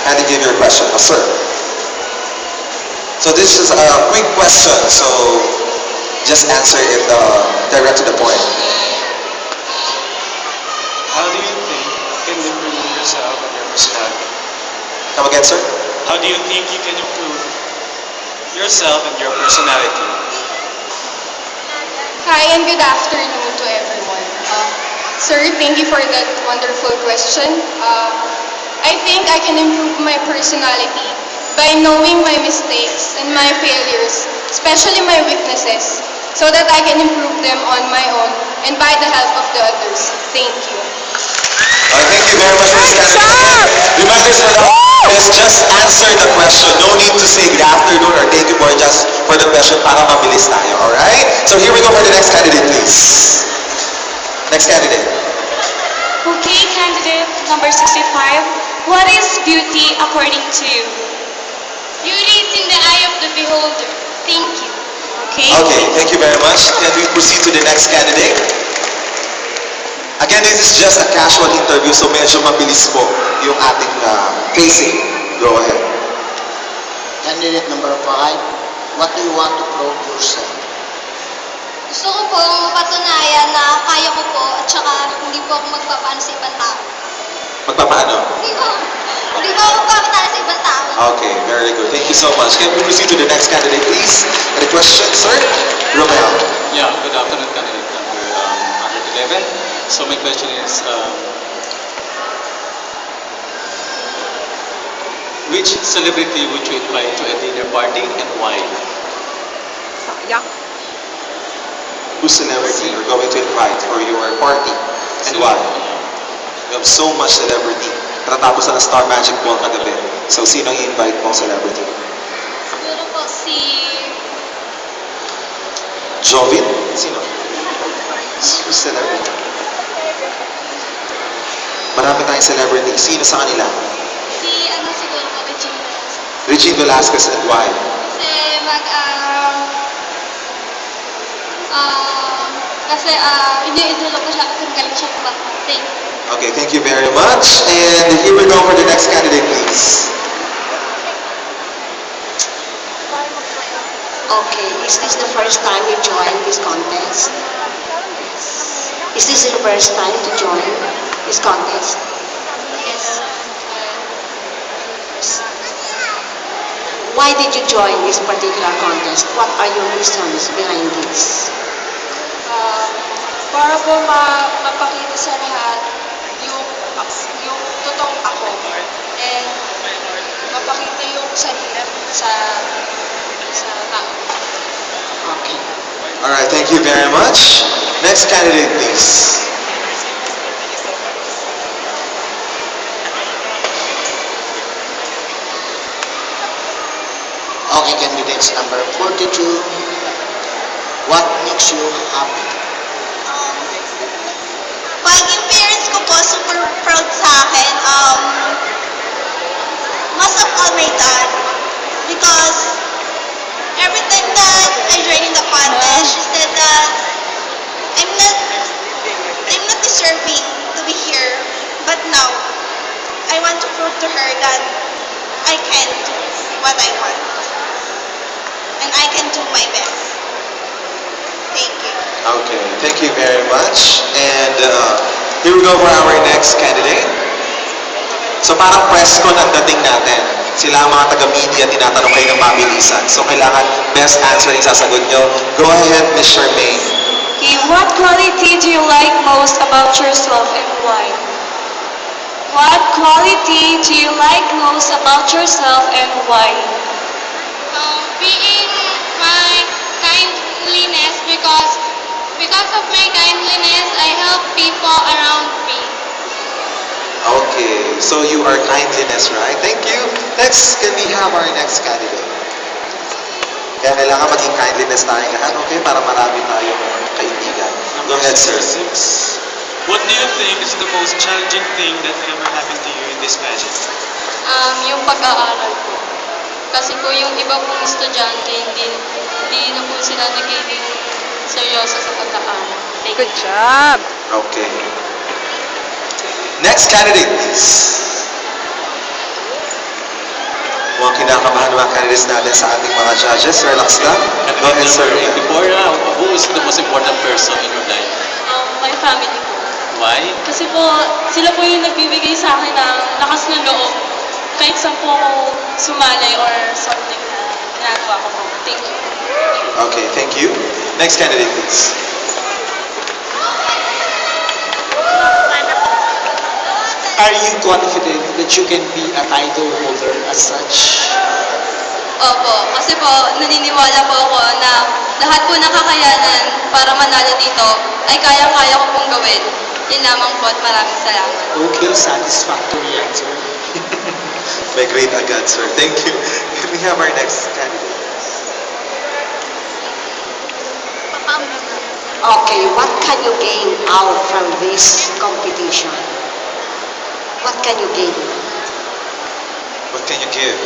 and give your question. Oh, sir. So this is a quick question, so just answer it direct to the point. How do you think you can improve yourself and your personality? Come again, sir? How do you think you can improve yourself and your personality? Hi and good afternoon to everyone. Sir, thank you for that wonderful question. I think I can improve my personality by knowing my mistakes and my failures, especially my weaknesses, so that I can improve them on my own and by the help of the others. Thank you. Thank you very much for this candidate. Remember, sir, is just answer the question. No need to say good afternoon or thank you for just for the question para mabilis tayo, alright? So here we go for the next candidate, please. Next candidate. Okay, candidate number 65. What is beauty according to you? Beauty is in the eye of the beholder. Thank you. Okay. Okay, thank you very much. Can we proceed to the next candidate? Again, this is just a casual interview, so medyo mabilis po yung ating pacing. Go ahead. Candidate number 5, what do you want to prove yourself? Gusto ko pong mapatunayan na kaya ko po at saka hindi po ako magpapaano sa ibang tao. Magpapaano? Hindi po ako magpapaano sa ibang tao. Okay, very good. Thank you so much. Can we proceed to the next candidate, please? Any questions, sir? Romel. Yeah, good afternoon, candidate number 111. So my question is, which celebrity would you invite to a dinner party and why? Yeah. Whose celebrity you're going to invite for your party and why? We have so much celebrity. Katatapos na ng Star Magic Ball kagabi. So, sino i-invite mong celebrity? Siguro po si... Jovin? Sino? Who's celebrity? Marami tayong celebrity. Sino sa kanila? Si ano siguro po, Regine Velasquez. Regine Velasquez and why? Kasi kasi iniidolo ko siya kasi magaling siya kumanta. Thank you. Okay, thank you very much. And here we go for the next candidate, please. Okay, is this the first time you joined this contest? Is this your first time to join this contest? Yes. Why did you join this particular contest? What are your reasons behind this? Para po mapakita sa lahat yung totoong ako and mapakita yung sarili sa tao. Okay. Alright, thank you very much. Next candidate, please. Okay, candidates number 42, what makes you happy? Pag yung parents ko po super proud sa akin, most of all my dad, because every time that I join in the contest, she said that I'm not deserving to be here, but now I want to prove to her that I can do what I want, and I can do my best. Thank you. Okay, thank you very much. And here we go for our next candidate. So parang press con ang dating natin. Sila ang mga taga-media, tinatanong kayo ng mabilisan. So kailangan best answer yung sasagot nyo. Go ahead, Ms. Charmaine. Okay, what quality do you like most about yourself and why? What quality do you like most about yourself and why? Being my kindliness, because of my kindliness, I help people around me. Okay, so you are kindliness, right? Thank you. Next, can we have our next candidate? Kaya kailangan maging kindliness tayong lahat, okay? Para marami tayong kaibigan. Go ahead, sir. 6. What do you think is the most challenging thing that ever happened to you in this pageant? Yung pag-aaral po. Kasi po yung iba pong estudyante, hindi na po sila nagiging seryoso sa pag-aaral. Good job. Okay. Next candidate, please. Mukhang kinakabahan ng mga candidates natin sa ating mga judges. Relax lang. Go ahead, sir. Before, who is the most important person in your life? My family po. Why? Kasi po, sila po yung nagbibigay sa akin ng lakas ng loob. Kahit saan po ako sumalay or something na ginagawa ko po. Thank you. Okay, thank you. Next candidate, please. Are you confident that you can be a title holder as such? Opo, kasi po naniniwala po ako na lahat po ng kakayanan para manalo dito ay kayang-kaya ko pong gawin. Yun lamang po at maraming salamat. Okay, satisfactory answer. May grade agad, sir. Thank you. Can we have our next candidate? Okay, what can you gain out from this competition? What can you gain? What can you give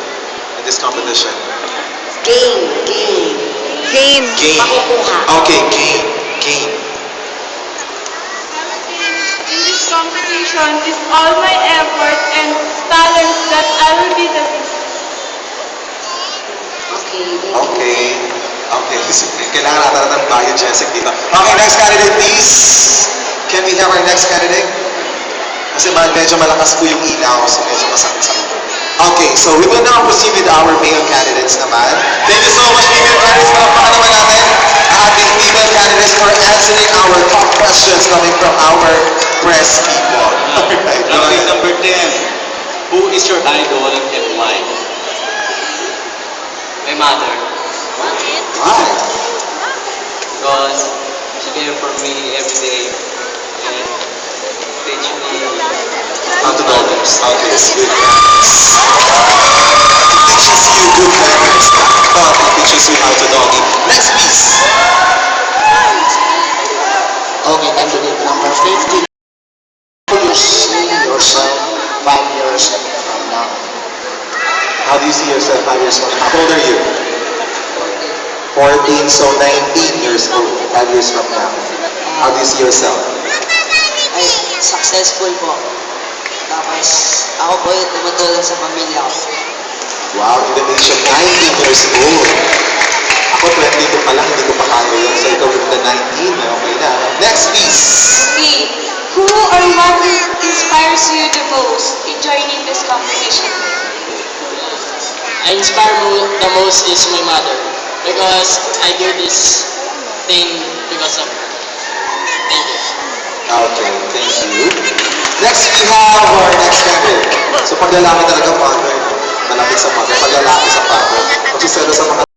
in this competition? Gain. Gain. Gain. Makukuha. Okay, gain. Gain. In this competition is all my effort and talent that I will be the best. Okay, thank you. Okay. Okay. Kailangan natin ng bio, Jessic, di ba? Okay, next candidate, please. Can we have our next candidate? Kasi medyo malakas po yung ilaw, so medyo masakit sa ulo. Okay, so we will now proceed with our male candidates naman. Thank you so much, female candidates. Palakpakan naman natin ang ating female candidates for answering our top questions coming from our press people. Alright, go Runway ahead. number 10. Who is your idol and why? My mother. Why? Because she there for me every day and teach me How to others. Okay, good manners. It teaches you good manners. It teaches you how to doggy. Next, please. Okay, candidate number 15. How do you see yourself 5 years from now? How do you see yourself 5 years from now? How old are you? 14, so 19 years old, 5 years from now. How do you see yourself? Ay, successful po. Tapos, ako po yung tumutulong sa pamilya ko. Wow, in the age of 19 years old. Ako 22 pa lang, hindi ko pa kaya yun. So ikaw with the 19, okay na. Next, please. Okay, who or what inspires you the most in joining this competition? I inspire the most is my mother. Because I do this thing because of her. Thank you. Okay, thank you. Next, we have our next candidate. So pag lalaki talaga,